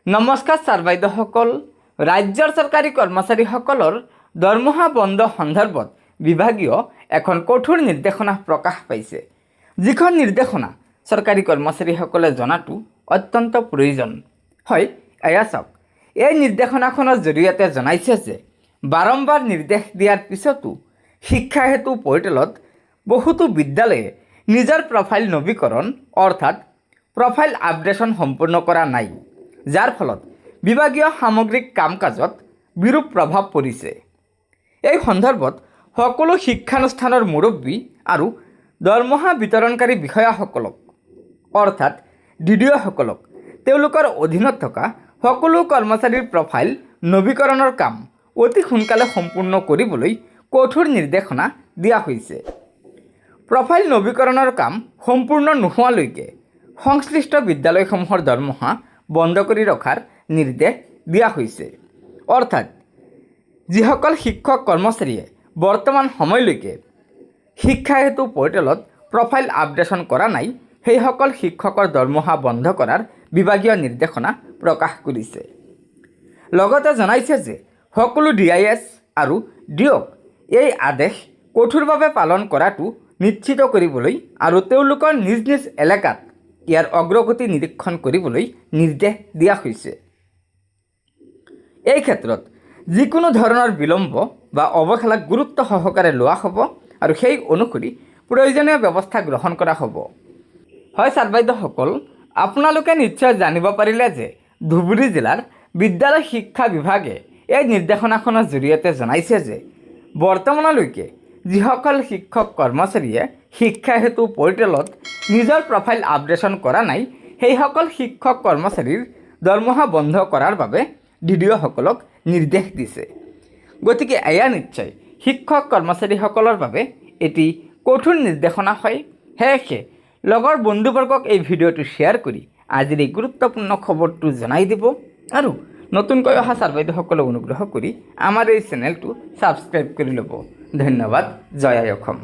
নমস্কাৰ ছাৰ বাইদেউসকল। ৰাজ্যৰ চৰকাৰী কৰ্মচাৰীসকলৰ দৰমহা বন্ধ সন্দৰ্ভত বিভাগীয় এখন কঠোৰ নিৰ্দেশনা প্ৰকাশ পাইছে। যিখন নিৰ্দেশনা চৰকাৰী কৰ্মচাৰীসকলে জনাটো অত্যন্ত প্ৰয়োজন। হয়, এয়া চাওক, এই নিৰ্দেশনাখনৰ জৰিয়তে জনাইছে যে বাৰম্বাৰ নিৰ্দেশ দিয়াৰ পিছতো শিক্ষা হেতু পৰ্টেলত বহুতো বিদ্যালয়ে নিজৰ প্ৰফাইল নৱীকৰণ অৰ্থাৎ প্ৰফাইল আপডেশ্যন সম্পূৰ্ণ কৰা নাই, যাৰ ফলত বিভাগীয় সামগ্ৰিক কাম কাজত বিৰূপ প্ৰভাৱ পৰিছে। এই সন্দৰ্ভত সকলো শিক্ষানুষ্ঠানৰ মুৰব্বী আৰু দৰমহা বিতৰণকাৰী বিষয়াসকলক অৰ্থাৎ DDO-সকলক তেওঁলোকৰ অধীনত থকা সকলো কৰ্মচাৰীৰ প্ৰফাইল নৱীকৰণৰ কাম অতি সোনকালে সম্পূৰ্ণ কৰিবলৈ কঠোৰ নিৰ্দেশনা দিয়া হৈছে। প্ৰফাইল নৱীকৰণৰ কাম সম্পূৰ্ণ নোহোৱালৈকে সংশ্লিষ্ট বিদ্যালয়সমূহৰ দৰমহা বন্ধ কৰি ৰখাৰ নিৰ্দেশ দিয়া হৈছে। অৰ্থাৎ যিসকল শিক্ষক কৰ্মচাৰীয়ে বৰ্তমান সময়লৈকে শিক্ষা হেতু পৰ্টেলত প্ৰফাইল আপডেশ্যন কৰা নাই, সেইসকল শিক্ষকৰ দৰমহা বন্ধ কৰাৰ বিভাগীয় নিৰ্দেশনা প্ৰকাশ কৰিছে। লগতে জনাইছে যে সকলো DIS আৰু DOক এই আদেশ কঠোৰভাৱে পালন কৰাটো নিশ্চিত কৰিবলৈ আৰু তেওঁলোকৰ নিজ নিজ এলেকাত ইয়াৰ অগ্ৰগতি নিৰীক্ষণ কৰিবলৈ নিৰ্দেশ দিয়া হৈছে। এই ক্ষেত্ৰত যিকোনো ধৰণৰ বিলম্ব বা অৱহেলাক গুৰুত্ব সহকাৰে লোৱা হ'ব আৰু সেই অনুসৰি প্ৰয়োজনীয় ব্যৱস্থা গ্ৰহণ কৰা হ'ব। হয় ছাৰ বাইদেউসকল, আপোনালোকে নিশ্চয় জানিব পাৰিলে যে ধুবুৰী জিলাৰ বিদ্যালয় শিক্ষা বিভাগে এই নিৰ্দেশনাখনৰ জৰিয়তে জনাইছে যে বৰ্তমানলৈকে যিসকল শিক্ষক কৰ্মচাৰীয়ে শিক্ষা হেতু পৰ্টেলত নিজৰ প্ৰফাইল আপডেশ্যন কৰা নাই, সেইসকল শিক্ষক কৰ্মচাৰীৰ দৰমহা বন্ধ কৰাৰ বাবে DDO-সকলক নিৰ্দেশ দিছে। গতিকে এয়া নিশ্চয় শিক্ষক কৰ্মচাৰীসকলৰ বাবে এটি কঠোৰ নিৰ্দেশনা হয়। সেয়েহে লগৰ বন্ধুবৰ্গক এই ভিডিঅ'টো শ্বেয়াৰ কৰি আজিৰ এই গুৰুত্বপূৰ্ণ খবৰটো জনাই দিব আৰু নতুনকৈ অহা ছাৰ বাইদেউসকলক অনুগ্ৰহ কৰি আমাৰ এই চেনেলটো ছাবস্ক্ৰাইব কৰি ল'ব। ধন্যবাদ। জয় আই অসম।